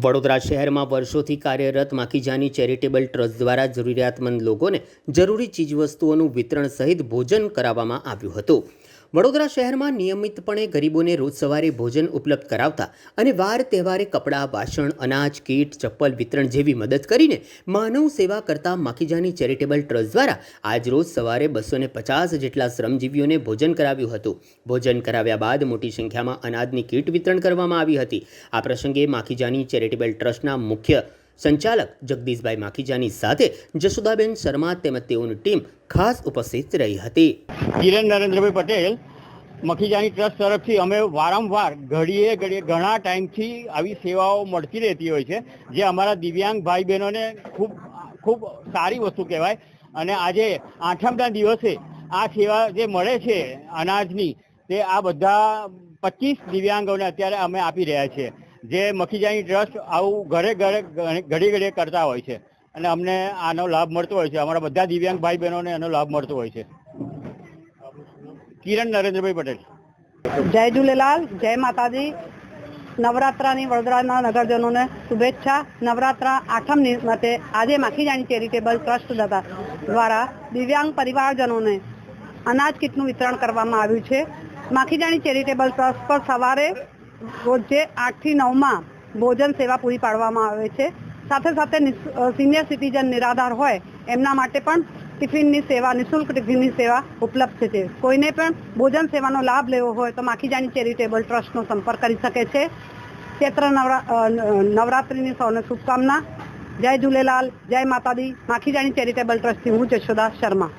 વડોદરા શહેરમાં વર્ષોથી કાર્યરત માખીજાની ચેરિટેબલ ટ્રસ્ટ દ્વારા જરૂરિયાતમંદ લોકોને જરૂરી ચીજવસ્તુઓનું વિતરણ સહિત ભોજન કરાવવામાં આવ્યું હતું। વડોદરા શહેરમાં નિયમિતપણે ગરીબોને રોજ સવારે ભોજન ઉપલબ્ધ કરાવતા અને વાર તહેવારે કપડાં, વાસણ, અનાજ, કીટ, ચપ્પલ વિતરણ જેવી મદદ કરીને માનવ સેવા કરતા માખીજાની ચેરિટેબલ ટ્રસ્ટ દ્વારા આજરોજ સવારે 250 જેટલા શ્રમજીવીઓને ભોજન કરાવ્યું હતું। ભોજન કરાવ્યા બાદ મોટી સંખ્યામાં અનાજની કીટ વિતરણ કરવામાં આવી હતી। આ પ્રસંગે માખીજાની ચેરિટેબલ ટ્રસ્ટના મુખ્ય સંચાલક જગદીશભાઈ માખીજાની સાથે જશોદાબેન શર્મા તેમજ તેઓની ટીમ ખાસ ઉપસ્થિત રહી હતી। કિરણ નરેન્દ્રભાઈ પટેલ માખીજાની ટ્રસ્ટ તરફથી અમે વારંવાર ઘડીએ ઘણા ટાઈમથી આવી સેવાઓ મળતી રહેતી હોય છે, જે અમારા દિવ્યાંગ ભાઈ બહેનોને ખૂબ સારી વસ્તુ કહેવાય। અને આજે 8મના દિવસે આ સેવા જે મળે છે અનાજની, તે આ બધા 25 દિવ્યાંગોને અત્યારે અમે આપી રહ્યા છીએ, જે માખીજાની ટ્રસ્ટ આવું ઘડીએ કરતા હોય છે અને અમને આનો લાભ મળતો હોય છે। અમારા બધા દિવ્યાંગ ભાઈ બહેનોને આનો લાભ મળતો હોય છે। કિરણ નરેન્દ્રભાઈ પટેલ। જય ઝૂલેલાલ, જય માતાજી। નવરાત્રાની વડોદરાના નગરજનોને શુભેચ્છા। નવરાત્રા 8મ નિમિત્તે આજે માખીજાની ચેરિટેબલ ટ્રસ્ટ દ્વારા દિવ્યાંગ પરિવારજનોને અનાજ કીટનું વિતરણ કરવામાં આવ્યું છે। માખીજાની ચેરિટેબલ ટ્રસ્ટ પર સવારે રોજે 8 થી 9માં ભોજન સેવા પૂરી પાડવામાં આવે છે। સાથે સાથે સિનિયર સિટીઝન નિરાધાર હોય એમના માટે પણ ટિફિનની સેવા, નિઃશુલ્ક ટિફિનની સેવા ઉપલબ્ધ છે। કોઈને પણ ભોજન સેવાનો લાભ લેવો હોય તો માખીજાની ચેરિટેબલ ટ્રસ્ટનો સંપર્ક કરી શકે છે। ચૈત્ર નવરાત્રિની સૌને શુભકામના। જય ઝૂલેલાલ, જય માતાજી। માખીજાની ચેરિટેબલ ટ્રસ્ટથી હું જશોદા શર્મા।